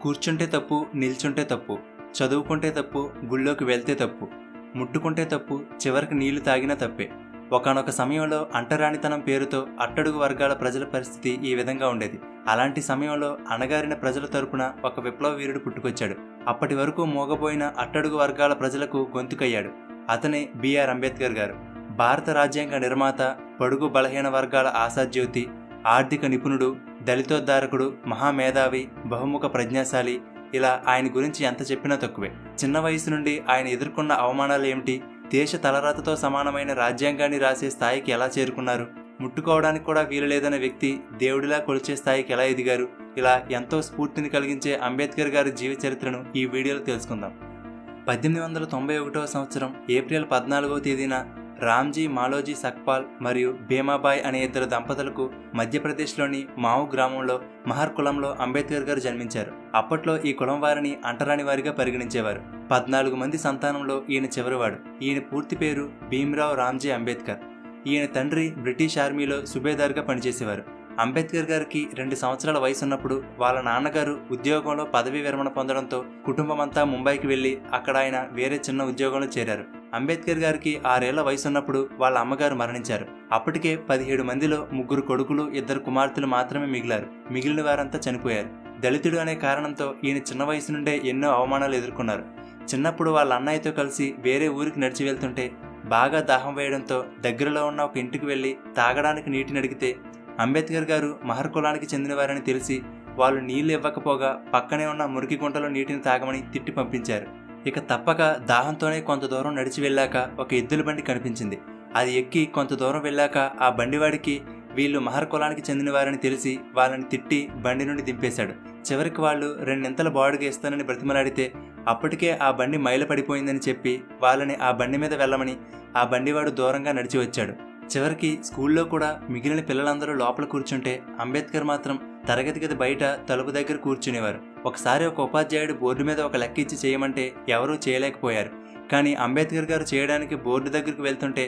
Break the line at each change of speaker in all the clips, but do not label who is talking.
కూర్చుంటే తప్పు, నిల్చుంటే తప్పు, చదువుకుంటే తప్పు, గుళ్ళోకి వెళ్తే తప్పు, ముట్టుకుంటే తప్పు, చివరికి నీళ్లు తాగినా తప్పే. ఒకానొక సమయంలో అంటరానితనం పేరుతో అట్టడుగు వర్గాల ప్రజల పరిస్థితి ఈ విధంగా ఉండేది. అలాంటి సమయంలో అణగారిన ప్రజల తరపున ఒక విప్లవ వీరుడు పుట్టుకొచ్చాడు. అప్పటి వరకు మోగబోయిన అట్టడుగు వర్గాల ప్రజలకు గొంతుకయ్యాడు. అతనే బిఆర్ అంబేద్కర్ గారు. భారత రాజ్యాంగ నిర్మాత, బడుగు బలహీన వర్గాల ఆశాజ్యోతి, ఆర్థిక నిపుణుడు, దళితోద్ధారకుడు, మహామేధావి, బహుముఖ ప్రజ్ఞాశాలి. ఇలా ఆయన గురించి ఎంత చెప్పినా తక్కువే. చిన్న వయసు నుండి ఆయన ఎదుర్కొన్న అవమానాలు ఏమిటి, దేశ తలరాతతో సమానమైన రాజ్యాంగాన్ని రాసే స్థాయికి ఎలా చేరుకున్నారు, ముట్టుకోవడానికి కూడా వీలు లేదనే వ్యక్తి దేవుడిలా కొలిచే స్థాయికి ఎలా ఎదిగారు, ఇలా ఎంతో స్ఫూర్తిని కలిగించే అంబేద్కర్ గారి జీవిత చరిత్రను ఈ వీడియోలో తెలుసుకుందాం. 1891వ సంవత్సరం ఏప్రిల్ 14వ తేదీన రామ్జీ మాలోజీ సక్పాల్ మరియు భీమాబాయ్ అనే ఇద్దరు దంపతులకు మధ్యప్రదేశ్లోని మావు గ్రామంలో మహర్ కులంలో అంబేద్కర్ గారు జన్మించారు. అప్పట్లో ఈ కులం వారిని అంటరాని వారిగా పరిగణించేవారు. 14 మంది సంతానంలో ఈయన చివరివాడు. ఈయన పూర్తి పేరు భీమ్రావ్ రామ్జీ అంబేద్కర్. ఈయన తండ్రి బ్రిటిష్ ఆర్మీలో సుబేదార్గా పనిచేసేవారు. అంబేద్కర్ గారికి 2 సంవత్సరాల వయసున్నప్పుడు వాళ్ళ నాన్నగారు ఉద్యోగంలో పదవీ విరమణ పొందడంతో కుటుంబమంతా ముంబైకి వెళ్లి అక్కడ ఆయన వేరే చిన్న ఉద్యోగంలో చేరారు. అంబేద్కర్ గారికి 6 ఏళ్ల వయసున్నప్పుడు వాళ్ళ అమ్మగారు మరణించారు. అప్పటికే 17 మందిలో 3 కొడుకులు, 2 కుమార్తెలు మాత్రమే మిగిలారు. మిగిలిన వారంతా చనిపోయారు. దళితుడు అనే కారణంతో ఈయన చిన్న వయసు నుండే ఎన్నో అవమానాలు ఎదుర్కొన్నారు. చిన్నప్పుడు వాళ్ళ అన్నయ్యతో కలిసి వేరే ఊరికి నడిచి వెళ్తుంటే బాగా దాహం వేయడంతో దగ్గరలో ఉన్న ఒక ఇంటికి వెళ్లి తాగడానికి నీటిని అడిగితే అంబేద్కర్ గారు మహర్ కులానికి చెందినవారని తెలిసి వాళ్ళు నీళ్లు ఇవ్వకపోగా పక్కనే ఉన్న మురికి గుంటలో నీటిని తాగమని తిట్టి పంపించారు. ఇక తప్పక దాహంతోనే కొంత దూరం నడిచి వెళ్ళాక ఒక ఎద్దుల బండి కనిపించింది. అది ఎక్కి కొంత దూరం వెళ్ళాక ఆ బండివాడికి వీళ్ళు మహర్ కులానికి చెందినవారని తెలిసి వాళ్ళని తిట్టి బండి నుండి దింపేశాడు. చివరికి వాళ్ళు 2 ఇంతల బాడుగా ఇస్తానని బ్రతిమలాడితే అప్పటికే ఆ బండి మైల పడిపోయిందని చెప్పి వాళ్ళని ఆ బండి మీద వెళ్ళమని ఆ బండివాడు దూరంగా నడిచి వచ్చాడు. చివరికి స్కూల్లో కూడా మిగిలిన పిల్లలందరూ లోపల కూర్చుంటే అంబేద్కర్ మాత్రం తరగతి గది బయట తలుపు దగ్గర కూర్చునేవారు. ఒకసారి ఒక ఉపాధ్యాయుడు బోర్డు మీద ఒక లెక్క ఇచ్చి చేయమంటే ఎవరూ చేయలేకపోయారు. కానీ అంబేద్కర్ గారు చేయడానికి బోర్డు దగ్గరకు వెళ్తుంటే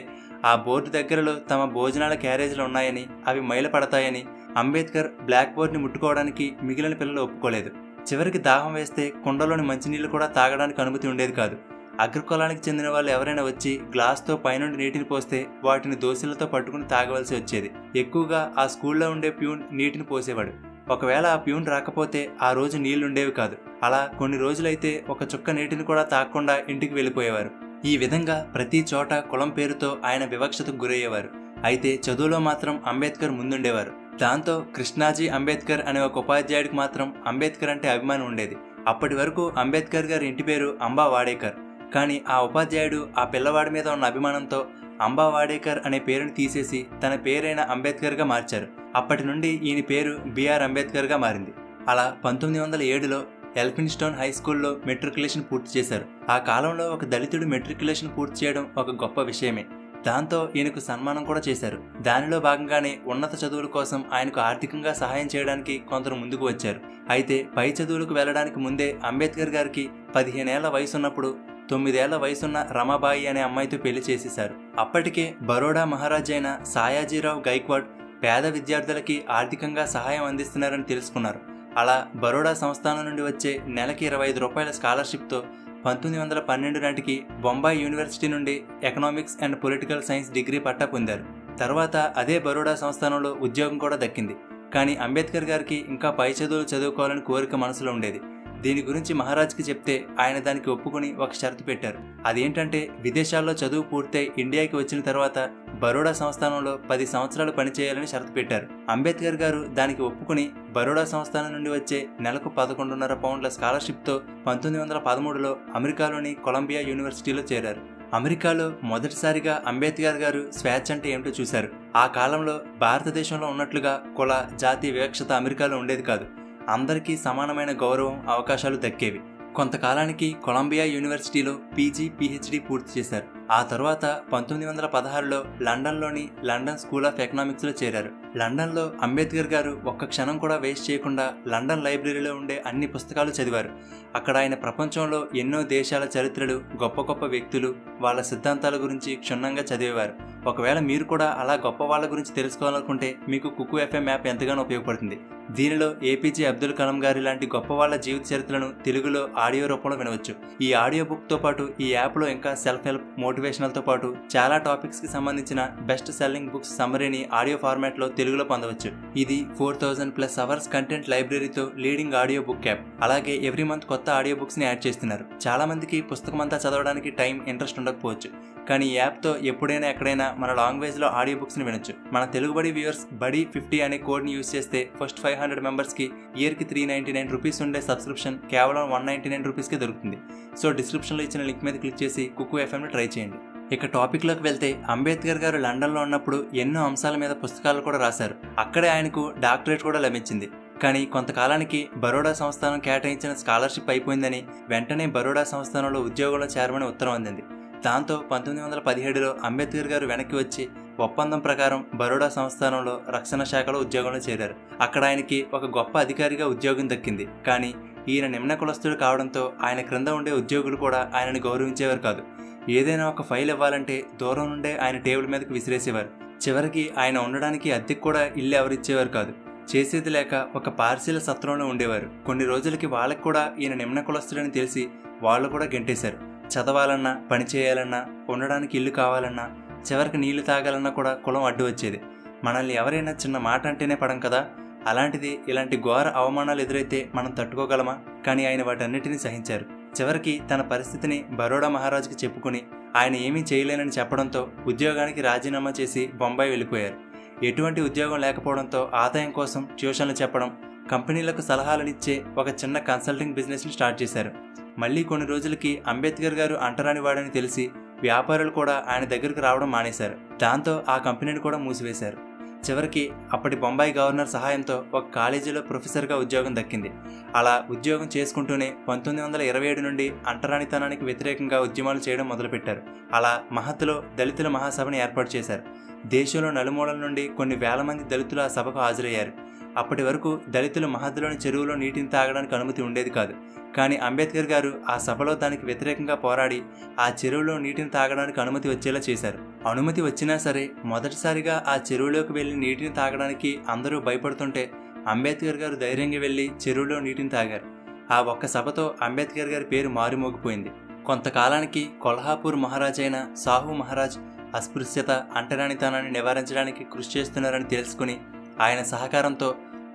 ఆ బోర్డు దగ్గరలో తమ భోజనాల క్యారేజీలు ఉన్నాయని, అవి మైల పడతాయని అంబేద్కర్ బ్లాక్ బోర్డుని ముట్టుకోవడానికి మిగిలిన పిల్లలు ఒప్పుకోలేదు. చివరికి దాహం వేస్తే కుండలోని మంచినీళ్లు కూడా తాగడానికి అనుమతి ఉండేది కాదు. అగ్రకులానికి చెందిన వాళ్ళు ఎవరైనా వచ్చి గ్లాస్తో పైనుండి నీటిని పోస్తే వాటిని దోశలతో పట్టుకుని తాగవలసి వచ్చేది. ఎక్కువగా ఆ స్కూల్లో ఉండే ప్యూన్ నీటిని పోసేవాడు. ఒకవేళ ఆ ప్యూన్ రాకపోతే ఆ రోజు నీళ్లుండేవి కాదు. అలా కొన్ని రోజులైతే ఒక చుక్క నీటిని కూడా తాగకుండా ఇంటికి వెళ్ళిపోయేవారు. ఈ విధంగా ప్రతి చోట కులం పేరుతో ఆయన వివక్షతకు గురయ్యేవారు. అయితే చదువులో మాత్రం అంబేద్కర్ ముందుండేవారు. దాంతో కృష్ణాజీ అంబేద్కర్ అనే ఒక ఉపాధ్యాయుడికి మాత్రం అంబేద్కర్ అంటే అభిమానం ఉండేది. అప్పటి వరకు అంబేద్కర్ గారి ఇంటి పేరు అంబా వాడేకర్. కానీ ఆ ఉపాధ్యాయుడు ఆ పిల్లవాడి మీద ఉన్న అభిమానంతో అంబా వాడేకర్ అనే పేరును తీసేసి తన పేరైన అంబేద్కర్గా మార్చారు. అప్పటి నుండి ఈయన పేరు బిఆర్ అంబేద్కర్గా మారింది. అలా 1907లో ఎల్ఫిన్స్టోన్ హై స్కూల్లో మెట్రికులేషన్ పూర్తి చేశారు. ఆ కాలంలో ఒక దళితుడు మెట్రికులేషన్ పూర్తి చేయడం ఒక గొప్ప విషయమే. దాంతో ఈయనకు సన్మానం కూడా చేశారు. దానిలో భాగంగానే ఉన్నత చదువుల కోసం ఆయనకు ఆర్థికంగా సహాయం చేయడానికి కొందరు ముందుకు వచ్చారు. అయితే పై చదువులకు వెళ్లడానికి ముందే అంబేద్కర్ గారికి 15 ఏళ్ల వయసున్నప్పుడు 9 ఏళ్ల వయసున్న రమాబాయి అనే అమ్మాయితో పెళ్లి చేసేశారు. అప్పటికే బరోడా మహారాజు అయిన సాయాజీరావు గైక్వాడ్ పేద విద్యార్థులకి ఆర్థికంగా సహాయం అందిస్తున్నారని తెలుసుకున్నారు. అలా బరోడా సంస్థానం నుండి వచ్చే నెలకి 25 రూపాయల స్కాలర్షిప్తో 1912 నాటికి బొంబాయి యూనివర్సిటీ నుండి economics and political science degree పట్టా పొందారు. తర్వాత అదే బరోడా సంస్థానంలో ఉద్యోగం కూడా దక్కింది. కానీ అంబేద్కర్ గారికి ఇంకా పై చదువులు చదువుకోవాలని కోరిక మనసులో ఉండేది. దీని గురించి మహారాజ్కి చెప్తే ఆయన దానికి ఒప్పుకుని ఒక షరతు పెట్టారు. అదేంటంటే విదేశాల్లో చదువు పూర్తయి ఇండియాకి వచ్చిన తర్వాత బరోడా సంస్థానంలో 10 సంవత్సరాలు పనిచేయాలని షరతు పెట్టారు. అంబేద్కర్ గారు దానికి ఒప్పుకుని బరోడా సంస్థానం నుండి వచ్చే నెలకు 11.5 పౌండ్ల స్కాలర్షిప్తో 1913లో అమెరికాలోని కొలంబియా యూనివర్సిటీలో చేరారు. అమెరికాలో మొదటిసారిగా అంబేద్కర్ గారు స్వేచ్ఛ అంటే ఏమిటో చూశారు. ఆ కాలంలో భారతదేశంలో ఉన్నట్లుగా కుల, జాతి వివక్షత అమెరికాలో ఉండేది కాదు. అందరికీ సమానమైన గౌరవం, అవకాశాలు దక్కేవి. కొంతకాలానికి కొలంబియా యూనివర్సిటీలో పీజీ, పీహెచ్డీ పూర్తి చేశారు. ఆ తరువాత 1916లో లండన్లోని లండన్ స్కూల్ ఆఫ్ ఎకనామిక్స్లో చేరారు. లండన్లో అంబేద్కర్ గారు ఒక్క క్షణం కూడా వేస్ట్ చేయకుండా లండన్ లైబ్రరీలో ఉండే అన్ని పుస్తకాలు చదివారు. అక్కడ ఆయన ప్రపంచంలో ఎన్నో దేశాల చరిత్రలు, గొప్ప గొప్ప వ్యక్తులు, వాళ్ళ సిద్ధాంతాల గురించి క్షుణ్ణంగా చదివేవారు. ఒకవేళ మీరు కూడా అలా గొప్ప వాళ్ళ గురించి తెలుసుకోవాలనుకుంటే మీకు కుకు ఎఫ్ఎం యాప్ ఎంతగానో ఉపయోగపడుతుంది. దీనిలో ఏపీజే అబ్దుల్ కలాం గారి లాంటి గొప్ప వాళ్ళ జీవిత చరిత్రలను తెలుగులో ఆడియో రూపంలో వినవచ్చు. ఈ ఆడియో బుక్తో పాటు ఈ యాప్లో ఇంకా సెల్ఫ్ హెల్ప్, మోటివేషనల్తో పాటు చాలా టాపిక్స్కి సంబంధించిన బెస్ట్ సెల్లింగ్ బుక్స్ సమ్మరీని ఆడియో ఫార్మాట్లో తెలుగులో పొందవచ్చు. ఇది 4000+ అవర్స్ కంటెంట్ లైబ్రరీతో లీడింగ్ ఆడియో బుక్ యాప్. అలాగే ఎవ్రీ మంత్ కొత్త ఆడియో బుక్స్ని యాడ్ చేస్తున్నారు. చాలా మందికి పుస్తకం అంతా చదవడానికి టైం, ఇంట్రెస్ట్ ఉండకపోవచ్చు. కానీ ఈ యాప్తో ఎప్పుడైనా ఎక్కడైనా మన లాంగ్వేజ్లో ఆడియో బుక్స్ని వినొచ్చు. మన తెలుగుబడి వ్యూవర్స్ బడి 50 అనే కోడ్ని యూజ్ చేస్తే ఫస్ట్ 500 మెంబర్స్కి ఇయర్కి 399 రూపీస్ ఉండే సబ్స్క్రిప్షన్ కేవలం 199 రూపీస్కే దొరుకుతుంది. సో డిస్క్రిప్షన్లో ఇచ్చిన లింక్ మీద క్లిక్ చేసి కుకు ఎఫ్ఎంని ట్రై చేయండి. ఇక టాపిక్లోకి వెళ్తే అంబేద్కర్ గారు లండన్లో ఉన్నప్పుడు ఎన్నో అంశాల మీద పుస్తకాలు కూడా రాశారు. అక్కడే ఆయనకు డాక్టరేట్ కూడా లభించింది. కానీ కొంతకాలానికి బరోడా సంస్థానం కేటాయించిన స్కాలర్షిప్ అయిపోయిందని వెంటనే బరోడా సంస్థానంలో ఉద్యోగంలో చేరమని ఉత్తరం అందింది. దాంతో 1917లో అంబేద్కర్ గారు వెనక్కి వచ్చి ఒప్పందం ప్రకారం బరోడా సంస్థానంలో రక్షణ శాఖలో ఉద్యోగంలో చేరారు. అక్కడ ఆయనకి ఒక గొప్ప అధికారిగా ఉద్యోగం దక్కింది. కానీ ఈయన నిమ్న కులస్తుడు కావడంతో ఆయన క్రింద ఉండే ఉద్యోగులు కూడా ఆయనను గౌరవించేవారు కాదు. ఏదైనా ఒక ఫైల్ ఇవ్వాలంటే దూరం నుండే ఆయన టేబుల్ మీదకి విసిరేసేవారు. చివరికి ఆయన ఉండడానికి అద్దెకు కూడా ఇల్లు ఎవరిచ్చేవారు కాదు. చేసేది లేక ఒక పార్శీల సత్రంలో ఉండేవారు. కొన్ని రోజులకి వాళ్ళకి కూడా ఈయన నిమ్న కులస్తుడని తెలిసి వాళ్ళు కూడా గెంటేశారు. చదవాలన్నా, పని చేయాలన్నా, ఉండడానికి ఇల్లు కావాలన్నా, చివరికి నీళ్లు తాగాలన్నా కూడా కులం అడ్డు వచ్చేది. మనల్ని ఎవరైనా చిన్న మాట అంటేనే పడం కదా. అలాంటిది ఇలాంటి ఘోర అవమానాలు ఎదురైతే మనం తట్టుకోగలమా? కానీ ఆయన వాటన్నిటినీ సహించారు. చివరికి తన పరిస్థితిని బరోడా మహారాజుకి చెప్పుకుని ఆయన ఏమీ చేయలేనని చెప్పడంతో ఉద్యోగానికి రాజీనామా చేసి బొంబాయి వెళ్ళిపోయారు. ఎటువంటి ఉద్యోగం లేకపోవడంతో ఆదాయం కోసం ట్యూషన్లు చెప్పడం, కంపెనీలకు సలహాలనిచ్చే ఒక చిన్న కన్సల్టింగ్ బిజినెస్ని స్టార్ట్ చేశారు. మళ్ళీ కొన్ని రోజులకి అంబేద్కర్ గారు అంటరాని వాడని తెలిసి వ్యాపారులు కూడా ఆయన దగ్గరకు రావడం మానేశారు. దాంతో ఆ కంపెనీని కూడా మూసివేశారు. చివరికి అప్పటి బొంబాయి గవర్నర్ సహాయంతో ఒక కాలేజీలో ప్రొఫెసర్గా ఉద్యోగం దక్కింది. అలా ఉద్యోగం చేసుకుంటూనే 1927 నుండి అంటరానితనానికి వ్యతిరేకంగా ఉద్యమాలు చేయడం మొదలుపెట్టారు. అలా మహత్లో దళితుల మహాసభని ఏర్పాటు చేశారు. దేశంలో నలుమూలల నుండి కొన్ని వేల మంది దళితులు ఆ సభకు హాజరయ్యారు. అప్పటి వరకు దళితులు మహద్లోని చెరువులో నీటిని తాగడానికి అనుమతి ఉండేది కాదు. కానీ అంబేద్కర్ గారు ఆ సభలో దానికి వ్యతిరేకంగా పోరాడి ఆ చెరువులో నీటిని తాగడానికి అనుమతి వచ్చేలా చేశారు. అనుమతి వచ్చినా సరే మొదటిసారిగా ఆ చెరువులోకి వెళ్లి నీటిని తాగడానికి అందరూ భయపడుతుంటే అంబేద్కర్ గారు ధైర్యంగా వెళ్లి చెరువులో నీటిని తాగారు. ఆ ఒక్క సభతో అంబేద్కర్ గారి పేరు మారుమోగిపోయింది. కొంతకాలానికి కొల్హాపూర్ మహారాజ్ అయిన సాహు మహారాజ్ అస్పృశ్యత, అంటరానితనాన్ని నివారించడానికి కృషి చేస్తున్నారని తెలుసుకుని ఆయన సహకారంతో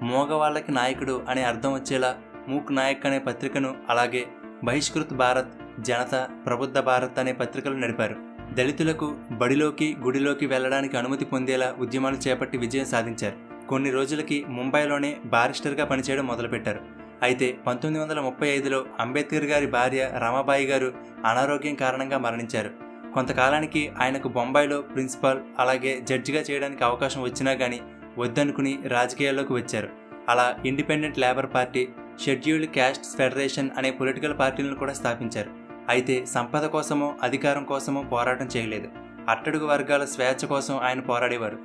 మోగవాళ్లకి నాయకుడు అనే అర్థం వచ్చేలా మూక్ నాయక్ అనే పత్రికను, అలాగే బహిష్కృత్ భారత్, జనత, ప్రబుద్ధ భారత్ అనే పత్రికలు నడిపారు. దళితులకు బడిలోకి, గుడిలోకి వెళ్లడానికి అనుమతి పొందేలా ఉద్యమాలు చేపట్టి విజయం సాధించారు. కొన్ని రోజులకి ముంబైలోనే బారిస్టర్గా పనిచేయడం మొదలుపెట్టారు. అయితే 1935లో అంబేద్కర్ గారి భార్య రమాబాయి గారు అనారోగ్యం కారణంగా మరణించారు. కొంతకాలానికి ఆయనకు బొంబాయిలో ప్రిన్సిపాల్, అలాగే జడ్జిగా చేయడానికి అవకాశం వచ్చినా కానీ వద్దనుకుని రాజకీయాల్లోకి వచ్చారు. అలా independent labour party, scheduled castes federation అనే పొలిటికల్ పార్టీలను కూడా స్థాపించారు. అయితే సంపద కోసమో అధికారం కోసమో పోరాటం చేయలేదు. అట్టడుగు వర్గాల స్వేచ్ఛ కోసం ఆయన పోరాడేవారు.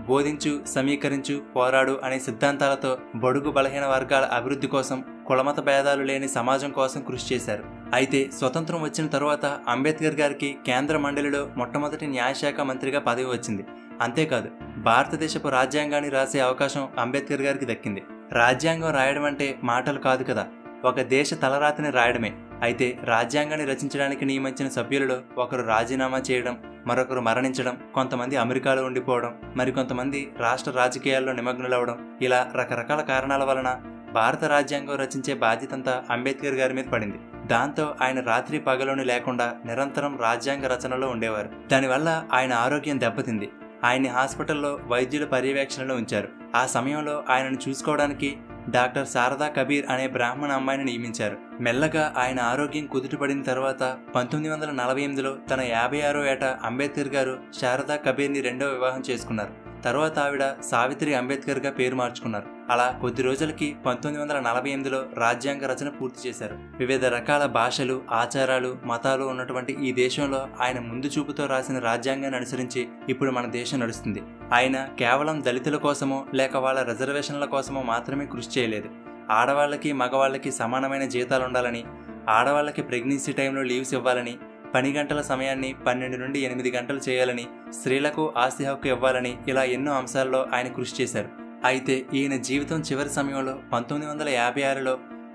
బోధించు, సమీకరించు, పోరాడు అనే సిద్ధాంతాలతో బడుగు బలహీన వర్గాల అభివృద్ధి కోసం, కులమత భేదాలు లేని సమాజం కోసం కృషి చేశారు. అయితే స్వతంత్రం వచ్చిన తరువాత అంబేద్కర్ గారికి కేంద్ర మండలిలో మొట్టమొదటి న్యాయశాఖ మంత్రిగా పదవి వచ్చింది. అంతేకాదు భారతదేశపు రాజ్యాంగాన్ని రాసే అవకాశం అంబేద్కర్ గారికి దక్కింది. రాజ్యాంగం రాయడం అంటే మాటలు కాదు కదా, ఒక దేశ తలరాతిని రాయడమే. అయితే రాజ్యాంగాన్ని రచించడానికి నియమించిన సభ్యులలో ఒకరు రాజీనామా చేయడం, మరొకరు మరణించడం, కొంతమంది అమెరికాలో ఉండిపోవడం, మరికొంతమంది రాష్ట్ర రాజకీయాల్లో నిమగ్నులవడం, ఇలా రకరకాల కారణాల వలన భారత రాజ్యాంగం రచించే బాధ్యతంతా అంబేద్కర్ గారి మీద పడింది. దాంతో ఆయన రాత్రి పగలోని లేకుండా నిరంతరం రాజ్యాంగ రచనలో ఉండేవారు. దానివల్ల ఆయన ఆరోగ్యం దెబ్బతింది. ఆయన్ని హాస్పిటల్లో వైద్యుల పర్యవేక్షణలో ఉంచారు. ఆ సమయంలో ఆయనను చూసుకోవడానికి డాక్టర్ శారదా కబీర్ అనే బ్రాహ్మణ అమ్మాయిని నియమించారు. మెల్లగా ఆయన ఆరోగ్యం కుదుటపడిన తర్వాత 1948లో తన 56వ ఏట అంబేద్కర్ గారు శారదా కబీర్ని రెండవ వివాహం చేసుకున్నారు. తర్వాత ఆవిడ సావిత్రి అంబేద్కర్గా పేరు మార్చుకున్నారు. అలా కొద్ది రోజులకి 1948లో రాజ్యాంగ రచన పూర్తి చేశారు. వివిధ రకాల భాషలు, ఆచారాలు, మతాలు ఉన్నటువంటి ఈ దేశంలో ఆయన ముందు చూపుతో రాసిన రాజ్యాంగాన్ని అనుసరించి ఇప్పుడు మన దేశం నడుస్తుంది. ఆయన కేవలం దళితుల కోసమో లేక వాళ్ళ రిజర్వేషన్ల కోసమో మాత్రమే కృషి చేయలేదు. ఆడవాళ్ళకి మగవాళ్ళకి సమానమైన జీతాలు ఉండాలని, ఆడవాళ్ళకి ప్రెగ్నెన్సీ టైంలో లీవ్స్ ఇవ్వాలని, పని గంటల సమయాన్ని 12 నుండి 8 గంటలు చేయాలని, స్త్రీలకు ఆస్తి హక్కు ఇవ్వాలని, ఇలా ఎన్నో అంశాల్లో ఆయన కృషి చేశారు. అయితే ఈయన జీవితం చివరి సమయంలో 1956లో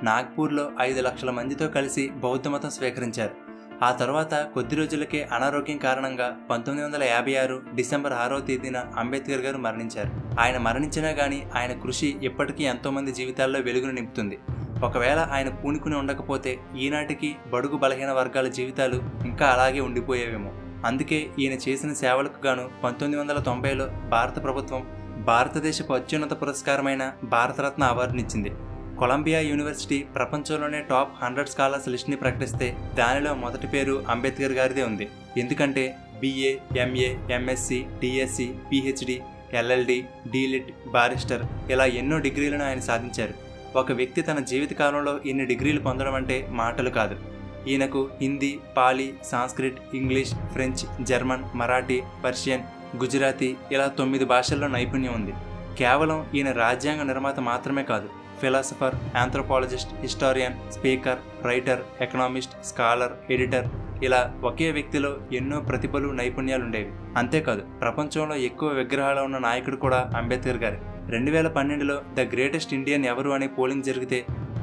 నాగ్పూర్లో 5 లక్షల మందితో కలిసి బౌద్ధ మతం స్వీకరించారు. ఆ తర్వాత కొద్ది రోజులకే అనారోగ్యం కారణంగా 1956 డిసెంబర్ 6వ తేదీన అంబేద్కర్ గారు మరణించారు. ఆయన మరణించినా కానీ ఆయన కృషి ఇప్పటికీ ఎంతోమంది జీవితాల్లో వెలుగును నింపుతుంది. ఒకవేళ ఆయన పూనుకుని ఉండకపోతే ఈనాటికి బడుగు బలహీన వర్గాల జీవితాలు ఇంకా అలాగే ఉండిపోయేవేమో. అందుకే ఈయన చేసిన సేవలకు గాను 1990లో భారత ప్రభుత్వం భారతదేశపు అత్యున్నత పురస్కారమైన భారతరత్న అవార్డునిచ్చింది. కొలంబియా యూనివర్సిటీ ప్రపంచంలోనే టాప్ 100 స్కాలర్స్ లిస్ట్ని ప్రకటిస్తే దానిలో మొదటి పేరు అంబేద్కర్ గారిదే ఉంది. ఎందుకంటే BA, MA, MSc, DSc, PhD, LLD, DLiT, barrister ఇలా ఎన్నో డిగ్రీలను ఆయన సాధించారు. ఒక వ్యక్తి తన జీవితకాలంలో ఇన్ని డిగ్రీలు పొందడం అంటే మాటలు కాదు. ఈయనకు Hindi, Pali, Sanskrit, English, French, German, Marathi, Persian, Gujarati ఇలా 9 భాషల్లో నైపుణ్యం ఉంది. కేవలం ఈయన రాజ్యాంగ నిర్మాత మాత్రమే కాదు, philosopher, anthropologist, historian, speaker, writer, economist, scholar, editor ఇలా ఒకే వ్యక్తిలో ఎన్నో ప్రతిభలు, నైపుణ్యాలుండేవి. అంతేకాదు ప్రపంచంలో ఎక్కువ విగ్రహాలు ఉన్న నాయకుడు కూడా అంబేద్కర్ గారే. 2012లో ద గ్రేటెస్ట్ ఇండియన్ ఎవరు అనే పోలింగ్ జరిగితే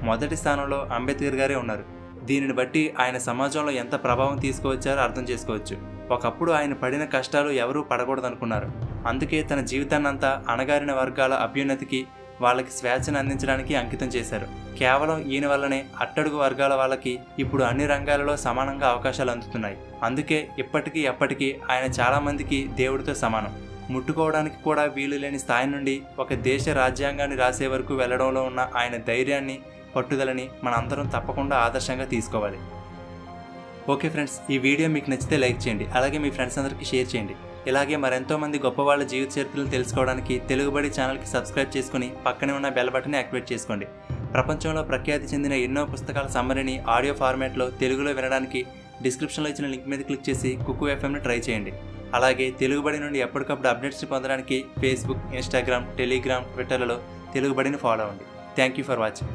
మొదటి స్థానంలో అంబేద్కర్ గారే ఉన్నారు. దీనిని బట్టి ఆయన సమాజంలో ఎంత ప్రభావం తీసుకువచ్చారో అర్థం చేసుకోవచ్చు. ఒకప్పుడు ఆయన పడిన కష్టాలు ఎవరూ పడకూడదనుకున్నారు. అందుకే తన జీవితాన్నంతా అణగారిన వర్గాల అభ్యున్నతికి, వాళ్ళకి స్వేచ్ఛను అందించడానికి అంకితం చేశారు. కేవలం ఈయన వల్లనే అట్టడుగు వర్గాల వాళ్ళకి ఇప్పుడు అన్ని రంగాలలో సమానంగా అవకాశాలు అందుతున్నాయి. అందుకే ఇప్పటికీ ఎప్పటికీ ఆయన చాలామందికి దేవుడితో సమానం. ముట్టుకోవడానికి కూడా వీలు లేని స్థాయి నుండి ఒక దేశ రాజ్యాంగాన్ని రాసే వరకు వెళ్లడంలో ఉన్న ఆయన ధైర్యాన్ని, పట్టుదలని మనందరం తప్పకుండా ఆదర్శంగా తీసుకోవాలి. ఓకే ఫ్రెండ్స్, ఈ వీడియో మీకు నచ్చితే లైక్ చేయండి, అలాగే మీ ఫ్రెండ్స్ అందరికీ షేర్ చేయండి. ఇలాగే మరెంతో మంది గొప్ప వాళ్ళ జీవిత చరిత్రలు తెలుసుకోవడానికి తెలుగుబడి ఛానల్కి సబ్స్క్రైబ్ చేసుకుని పక్కనే ఉన్న బెల్ బటన్ని యాక్టివేట్ చేసుకోండి. ప్రపంచంలో ప్రఖ్యాతి చెందిన ఎన్నో పుస్తకాల సమ్మరీని ఆడియో ఫార్మాట్లో తెలుగులో వినడానికి డిస్క్రిప్షన్లో ఇచ్చిన లింక్ మీద క్లిక్ చేసి కుక్కు FMని ట్రై చేయండి. అలాగే తెలుగుబడి నుండి ఎప్పటికప్పుడు అప్డేట్స్ పొందడానికి ఫేస్బుక్, ఇన్స్టాగ్రామ్, టెలిగ్రామ్, ట్విట్టర్లలో తెలుగుబడిని ఫాలో అవ్వండి. Thank you for watching.